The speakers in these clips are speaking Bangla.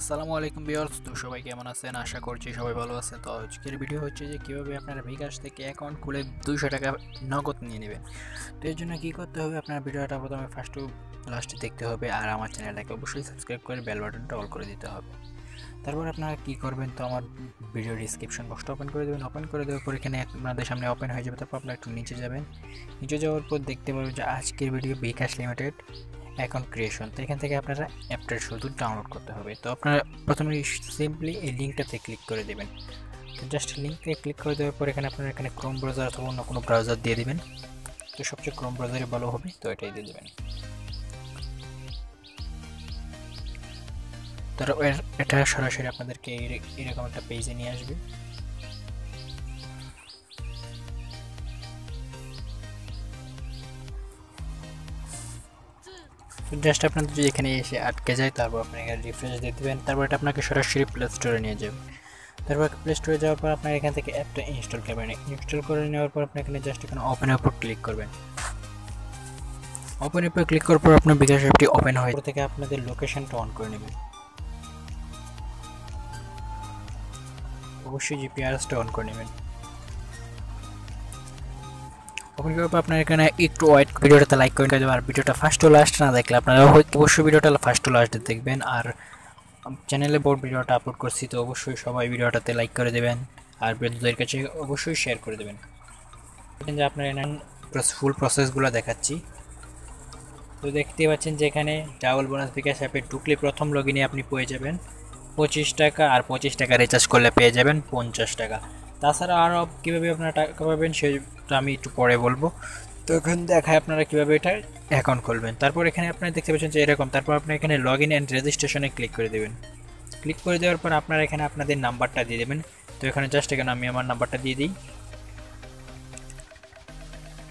আসসালামু আলাইকুম ভিউয়ার্স, তো সবাই কেমন আছেন? আশা করছি সবাই ভালো আছেন। তো আজকের ভিডিও হচ্ছে যে কিভাবে আপনারা বিকাশ থেকে অ্যাকাউন্ট খুলে 200 টাকা নগদ নিয়ে নেবেন। তো এর জন্য কি করতে হবে, আপনার ভিডিওটা প্রথমে ফার্স্ট টু লাস্টে দেখতে হবে, আর আমার চ্যানেলটাকে অবশ্যই সাবস্ক্রাইব করে বেল বাটনটা অল করে দিতে হবে। তারপর আপনারা কি করবেন, তো আমার ভিডিও ডিসক্রিপশন বক্সটা ওপেন করে দেবেন। ওপেন করে দেওয়ার পর এখানে আপনাদের সামনে ওপেন হয়ে যাবে। তারপর আপনারা একটু নিচে যাবেন। নিচে যাওয়ার পর দেখতে পাবেন যে আজকের ভিডিও বিকাশ লিমিটেড অ্যাকাউন্ট ক্রিয়েশন। তো এখান থেকে আপনারা অ্যাপটা শুধু ডাউনলোড করতে হবে। তো আপনারা প্রথমে সিম্পলি এই লিঙ্কটাতে ক্লিক করে দেবেন। তো জাস্ট লিঙ্কে ক্লিক করে দেওয়ার পর এখানে আপনারা ক্রোম ব্রাউজার অথবা অন্য কোনো ব্রাউজার দিয়ে দিবেন। তো সবচেয়ে ক্রোম ব্রাউজারে ভালো হবে, তো এটাই দিয়ে দেবেন। তার এটা সরাসরি আপনাদেরকে এরকম একটা পেজে নিয়ে আসবে। তো জাস্ট আপনাদের যদি এখানে এসে আটকে যায়, তারপর আপনি এখানে রিফ্রেশ দিয়ে দেবেন। তারপর এটা আপনাকে সরাসরি প্লে স্টোরে নিয়ে যাবে। তারপর প্লে স্টোরে যাওয়ার পর আপনার এখান থেকে অ্যাপটা ইনস্টল করবেন। ইনস্টল করে নেওয়ার পর আপনি এখানে জাস্ট এখানে ওপেনের উপর ক্লিক করবেন। ওপেনের উপর ক্লিক করার পর আপনার বিকাশ অ্যাপটি ওপেন হয় থেকে আপনাদের লোকেশনটা অন করে নেবেন। অবশ্যই জিপিআরএসটা অন করে নেবেন। ওপেন করার পর আপনার এখানে একটু ওয়েট, ভিডিওটাতে লাইক করে দেবেন। আর ভিডিওটা ফার্স্ট টু লাস্ট না দেখলে আপনারা অবশ্যই ভিডিওটা ফার্স্ট টু লাস্ট দেখবেন। আর চ্যানেলে বোর্ড ভিডিওটা আপলোড করছি, তো অবশ্যই সবাই ভিডিওটাতে লাইক করে দেবেন আর বন্ধুদের কাছে অবশ্যই শেয়ার করে দেবেন। যে আপনার ফুল প্রসেসগুলো দেখাচ্ছি। তো দেখতে পাচ্ছেন যে এখানে ডাবল বোনাস বিকাশ অ্যাপে ঢুকলে প্রথম লগ ইনে আপনি পেয়ে যাবেন 25 টাকা, আর 25 টাকা রিচার্জ করলে পেয়ে যাবেন 50 টাকা। তাছাড়া আরও কীভাবে আপনারা টাকা পাবেন সেটা আমি একটু পরে বলবো। তো এখন দেখায় আপনারা কীভাবে এটা অ্যাকাউন্ট খুলবেন। তারপর এখানে আপনারা দেখতে পাচ্ছেন যে এরকম। তারপর আপনি এখানে লগ ইন অ্যান্ড রেজিস্ট্রেশনে ক্লিক করে দেবেন। ক্লিক করে দেওয়ার পর আপনারা এখানে আপনাদের নাম্বারটা দিয়ে দেবেন। তো এখানে জাস্ট এখানে আমি আমার নাম্বারটা দিয়ে দিই।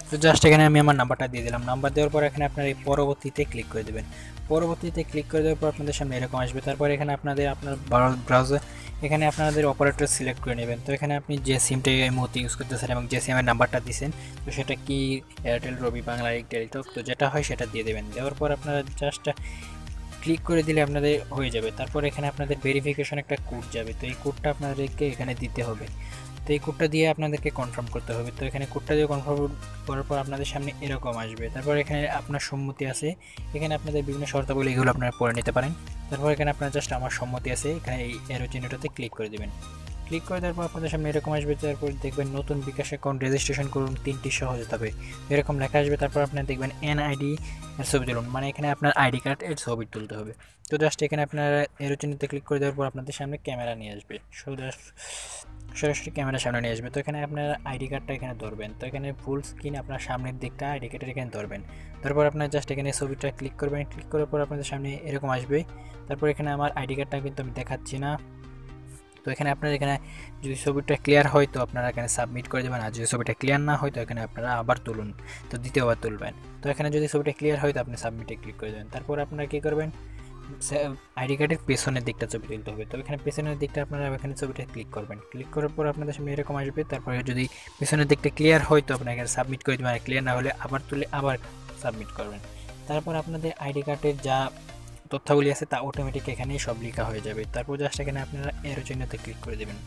তো জাস্ট এখানে আমি আমার নাম্বারটা দিয়ে দিলাম। নাম্বার দেওয়ার পর এখানে আপনার এই পরবর্তীতে ক্লিক করে দেবেন। পরবর্তীতে ক্লিক করে দেওয়ার পর আপনাদের সামনে এরকম আসবে। তারপর এখানে আপনার ব্রাউজার এখানে আপনাদের অপারেটর সিলেক্ট করে নেবেন। তো এখানে আপনি যে সিমটা এই মুহূর্তে ইউজ করতেছেন এবং যে সিমের নাম্বারটা দিয়েছেন, তো সেটা কি এয়ারটেল, রবি, বাংলা, টেলিটক, তো যেটা হয় সেটা দিয়ে দেবেন। দেওয়ার পর আপনারা জাস্ট ক্লিক করে দিলে আপনাদের হয়ে যাবে। তারপর এখানে আপনাদের ভেরিফিকেশন একটা কোড যাবে। তো এই কোডটা আপনাদেরকে এখানে দিতে হবে। তো এই কোডটা দিয়ে আপনাদেরকে কনফার্ম করতে হবে। তো এখানে কোডটা দিয়ে কনফার্ম করার পর আপনাদের সামনে এরকম আসবে। তারপর এখানে আপনার সম্মতি আছে, এখানে আপনাদের বিভিন্ন শর্তাবলী এগুলো আপনারা পড়ে নিতে পারেন। তারপর এখানে আপনার জাস্ট আমার সম্মতি আছে, এখানে এই এরো চিহ্নটাতে ক্লিক করে দেবেন। ক্লিক করে দেওয়ার পর আপনাদের সামনে এরকম আসবে। তারপর দেখবেন নতুন বিকাশ অ্যাকাউন্ট রেজিস্ট্রেশন করুন, 3টি সহজভাবে এরকম লেখা আসবে। তারপর আপনার দেখবেন এনআইডি এর ছবি তুলুন, মানে এখানে আপনার আইডি কার্ড এর ছবি তুলতে হবে। তো জাস্ট এখানে আপনারা এরো চিহ্নতে ক্লিক করে দেওয়ার পর আপনাদের সামনে ক্যামেরা নিয়ে আসবে, সরাসরি ক্যামেরার সামনে নিয়ে আসবে। তো এখানে আপনার আইডি কার্ডটা এখানে ধরবেন। তো এখানে ফুল স্ক্রিন আপনার সামনের দিকটা আইডি কার্ডের এখানে ধরবেন। তারপর আপনার জাস্ট এখানে ছবিটা ক্লিক করবেন। ক্লিক করার পর আপনাদের সামনে এরকম আসবে। তারপর এখানে আমার আইডি কার্ডটা কিন্তু আমি দেখাচ্ছি না। তো এখানে আপনার এখানে যদি ছবিটা ক্লিয়ার হয় তো আপনারা এখানে সাবমিট করে দেবেন। আর যদি ছবিটা ক্লিয়ার না হয় তো এখানে আপনারা আবার তুলুন, তো দ্বিতীয়বার তুলবেন। তো এখানে যদি ছবিটা ক্লিয়ার হয় তো আপনি সাবমিটে ক্লিক করে দেবেন। তারপর আপনারা কী করবেন, আইডি কার্ডের পেছনের দিকটা ছবি তুলতে হবে। তো এখানে পেছনের দিকটা আপনারা এখানে ছবিটা ক্লিক করবেন। ক্লিক করার পর আপনাদের সামনে এরকম আসবে। তারপরে যদি পেছনের দিকটা ক্লিয়ার হয় তো আপনারা এখানে সাবমিট করে দেবেন। আর ক্লিয়ার না হলে আবার তুলে আবার সাবমিট করবেন। তারপর আপনাদের আইডি কার্ডের যা তথ্যাবলী আছে তা অটোমেটিক এখানেই সব লেখা হয়ে যাবে। তারপর জাস্ট এখানে আপনারা এরো চিহ্নতে ক্লিক করে দেবেন।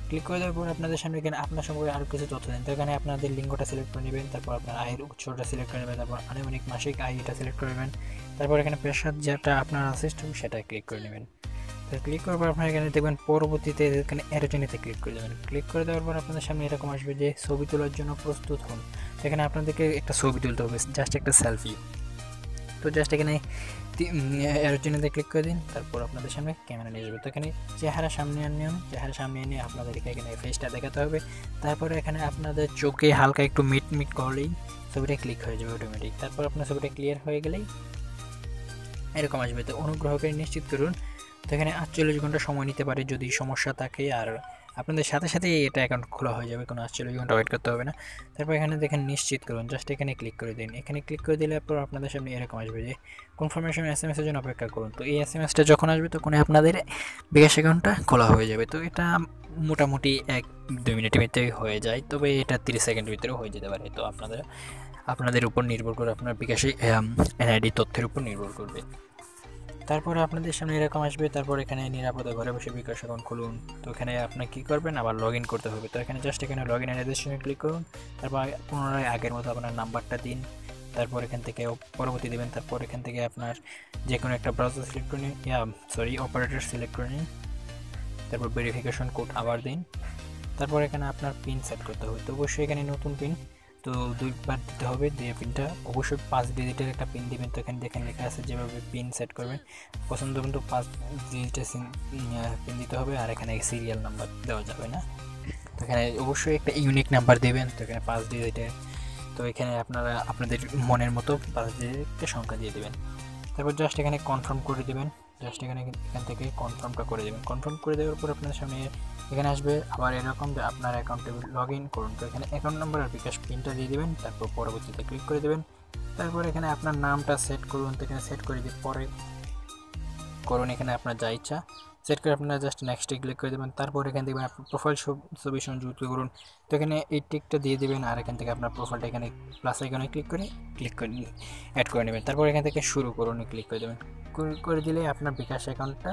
ক্লিক করে দেওয়ার পর আপনাদের সামনে এখানে আপনার সম্পর্কে আরও কিছু তথ্য দেন। তো এখানে আপনাদের লিঙ্গটা সিলেক্ট করে নেবেন। তারপর আপনার আয়ের উৎসটা সিলেক্ট করে নেবেন। তারপর আনুমানিক মাসিক আয় এটা সিলেক্ট করে নেবেন। তারপর এখানে পেশার যেটা আপনার আছে সেটা ক্লিক করে নেবেন। তো ক্লিক করার পর আপনারা এখানে দেখবেন পরবর্তীতে এখানে এরো চিহ্নতে ক্লিক করে দেবেন। ক্লিক করে দেওয়ার পর আপনাদের সামনে এরকম আসবে যে ছবি তোলার জন্য প্রস্তুত হন। এখানে আপনাদেরকে একটা ছবি তুলতে হবে, জাস্ট একটা সেলফি। তো জাস্ট এখানে এরো চিহ্নতে ক্লিক করে দিন। তারপর আপনাদের সামনে ক্যামেরা নিয়ে যাবে। তো এখানে চেহারা সামনে আনুন, চেহারা সামনে এনে আপনাদেরকে এখানে ফেসটা দেখাতে হবে। তারপরে এখানে আপনাদের চোখে হালকা একটু মিট করলেই ছবিটা ক্লিক হয়ে যাবে অটোমেটিক। তারপর আপনার ছবিটা ক্লিয়ার হয়ে গেলেই এরকম আসবে। তো অনুগ্রহ করে নিশ্চিত করুন। তো এখানে 48 ঘন্টা সময় নিতে পারে যদি সমস্যা থাকে, আর আপনাদের সাথে সাথে এটা অ্যাকাউন্ট খোলা হয়ে যাবে, কোনো 48 ঘন্টা ওয়েট করতে হবে না। তারপর এখানে দেখেন নিশ্চিত করুন, জাস্ট এখানে ক্লিক করে দিন। এখানে ক্লিক করে দিলে পর আপনাদের সামনে এরকম আসবে যে কনফার্মেশন এসএমএস এর জন্য অপেক্ষা করুন। তো এই এসএমএসটা যখন আসবে তখন আপনাদের বিকাশ অ্যাকাউন্টটা খোলা হয়ে যাবে। তো এটা মোটামুটি 1-2 মিনিটের ভিতরেই হয়ে যায়, তবে এটা 30 সেকেন্ডের ভিতরেও হয়ে যেতে পারে। তো আপনাদের উপর নির্ভর করে, আপনার বিকাশে এনআইডি তথ্যের উপর নির্ভর করবে। তারপরে আপনাদের সামনে এরকম আসবে। তারপর এখানে নিরাপদে ঘরে বসে বিকাশ অ্যাকাউন্ট খুলুন। তো এখানে আপনি কী করবেন, আবার লগ ইন করতে হবে। তো এখানে জাস্ট এখানে লগ ইন রেজিস্ট্রেশনে ক্লিক করুন। তারপর পুনরায় আগের মতো আপনার নাম্বারটা দিন। তারপর এখান থেকে পরবর্তী দেবেন। তারপর এখান থেকে আপনার যে কোনো একটা ব্রাউজার সিলেক্ট করে নিন, অপারেটর সিলেক্ট করে নিন। তারপর ভেরিফিকেশন কোড আবার দিন। তারপর এখানে আপনার পিন সেট করতে হবে। তো অবশ্যই এখানে নতুন পিন তো 2বার দিতে হবে। দিয়ে পিনটা অবশ্যই 5 ডিজিটের একটা পিন দিবেন। তো এখানে দেখেন লেখা আছে যেভাবে পিন সেট করবেন পছন্দ মতো 5 ডিজিটের পিন দিতে হবে। আর এখানে সিরিয়াল নাম্বার দেওয়া যাবে না। তো এখানে অবশ্যই একটা ইউনিক নাম্বার দেবেন। তো এখানে 5 ডিজিটের। তো এখানে আপনারা আপনাদের মনের মতো 5 ডিজিটের সংখ্যা দিয়ে দেবেন। তারপর জাস্ট এখানে কনফার্ম করে দেবেন। জাস্ট এখান থেকে কনফার্মটা করে দেবেন। কনফার্ম করে দেওয়ার পর আপনার সামনে এখানে আসবে আবার এরকম যে আপনার অ্যাকাউন্টে লগ ইন করুন। তো এখানে অ্যাকাউন্ট নাম্বার আর বিকাশ পিনটা দিয়ে দেবেন। তারপর পরবর্তীতে ক্লিক করে দেবেন। তারপর এখানে আপনার নামটা সেট করুন। তো এখানে সেট করে দিয়ে পরে করুন এখানে আপনার যা ইচ্ছা সেট করে আপনারা জাস্ট নেক্সটে ক্লিক করে দেবেন। তারপর এখান থেকে আপনার প্রোফাইল ছবি সংযুক্ত করুন। তো এখানে এই টিকটা দিয়ে দেবেন। আর এখান থেকে আপনার প্রোফাইলটা এখানে প্লাস আইকনে ক্লিক করে অ্যাড করে নেবেন। তারপর এখান থেকে শুরু করুন ক্লিক করে দেবেন। করে দিলে আপনার বিকাশ অ্যাকাউন্টটা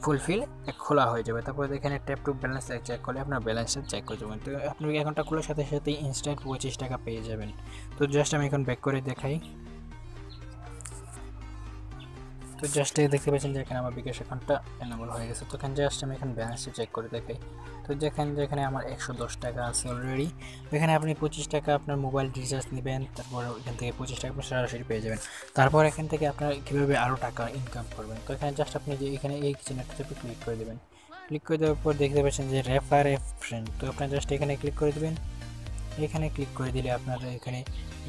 ফুলফিল খোলা হয়ে যাবে। তারপর এখানে ট্যাপ টু ব্যালেন্স চেক করলে আপনার ব্যালেন্সটা চেক করে যাবেন। তো আপনি অ্যাকাউন্টটা খোলার সাথে সাথেই ইনস্ট্যান্ট 25 টাকা পেয়ে যাবেন। তো জাস্ট আমি এখন ব্যাক করে দেখাই। তো জাস্ট দেখতে পাচ্ছেন যে এখানে আমার বিকাশ অ্যাকাউন্টটা এনাবল হয়ে গেছে। তো এখানে জাস্ট আমি এখন ব্যালেন্সটা চেক করে দেখাই। তো যেখানে আমার 110 টাকা আছে অলরেডি। এখানে আপনি 25 টাকা আপনার মোবাইল রিচার্জ নেবেন। তারপর এখান থেকে 25 টাকা আপনি সরাসরি পেয়ে যাবেন। তারপর এখান থেকে আপনার কীভাবে আরও টাকা ইনকাম করবেন। তো এখানে জাস্ট আপনি যে এখানে এই চিহ্নটাতে ক্লিক করে দেবেন। ক্লিক করে দেওয়ার পর দেখতে পাচ্ছেন যে রেফার এ ফ্রেন্ড। তো আপনার জাস্ট এখানে ক্লিক করে দেবেন। এখানে ক্লিক করে দিলে আপনারা এখানে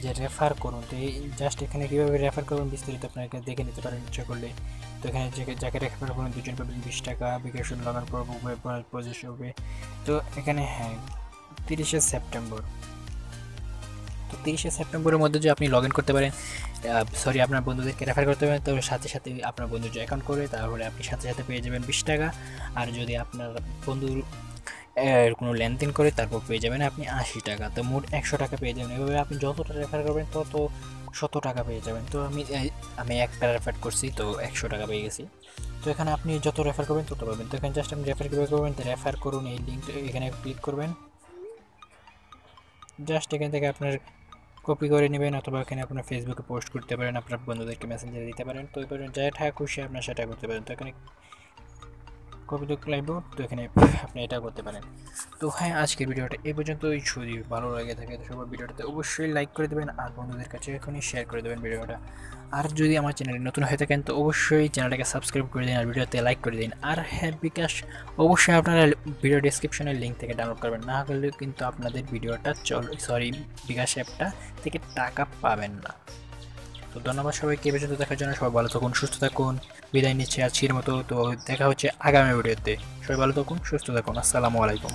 যে রেফার করুন। তো এই জাস্ট এখানে কীভাবে রেফার করুন বিস্তারিত আপনাকে দেখে নিতে পারেন ইচ্ছা করলে। তো এখানে যাকে রেফার করুন 2 জন পাবেন 20 টাকা। বিকাশন লাগানোর পর প্রসেস হবে। তো এখানে 30শে সেপ্টেম্বর। তো 30শে সেপ্টেম্বরের মধ্যে যে আপনি লগ ইন করতে পারেন, আপনার বন্ধুদেরকে রেফার করতে পারেন। তো সাথে সাথে আপনার বন্ধু যে অ্যাকাউন্ট করে তাহলে আপনি সাথে সাথে পেয়ে যাবেন 20 টাকা। আর যদি আপনার বন্ধুর কোনো লেনদেন করে তারপর পেয়ে যাবেন আপনি 80 টাকা। তো মোট 100 টাকা পেয়ে যাবেন। এভাবে আপনি যতটা রেফার করবেন তত 100 টাকা পেয়ে যাবেন। তো আমি একটা রেফার করছি তো 100 টাকা পেয়ে গেছি। তো এখানে আপনি যত রেফার করবেন তত পাবেন। তো এখানে জাস্ট আপনি রেফার কীভাবে করবেন, তো রেফার করুন এই লিঙ্ক এখানে ক্লিক করবেন। জাস্ট এখান থেকে আপনার কপি করে নেবেন অথবা এখানে আপনার ফেসবুকে পোস্ট করতে পারেন, আপনার বন্ধুদেরকে মেসেঞ্জারে দিতে পারেন। তো এবার যেটা খুশি আপনার সেটা করতে পারেন। তো এখানে কপি তো ক্লাইবোর্ড। তো এখানে আপনি এটা করতে পারেন। তো আজকের ভিডিওটা এই পর্যন্তই। যদি ভালো লাগে থাকে তো সবার ভিডিওটাতে অবশ্যই লাইক করে দেবেন আর বন্ধুদের কাছে এখনই শেয়ার করে দেবেন ভিডিওটা। আর যদি আমার চ্যানেলে নতুন হয়ে থাকেন তো অবশ্যই চ্যানেলটাকে সাবস্ক্রাইব করে দিন আর ভিডিওতে লাইক করে দিন। আর বিকাশ অবশ্যই আপনারা ভিডিও ডিসক্রিপশনের লিঙ্ক থেকে ডাউনলোড করবেন, না হলে কিন্তু আপনাদের ভিডিওটা বিকাশ অ্যাপটা থেকে টাকা পাবেন না। তো ধন্যবাদ সবাইকে এই পর্যন্ত দেখার জন্য। সবাই ভালো থাকুন, সুস্থ থাকুন। বিদায় নিচ্ছে আজকের মতো। তো দেখা হচ্ছে আগামী ভিডিওতে। সবাই ভালো থাকুন, সুস্থ থাকুন। আসসালামু আলাইকুম।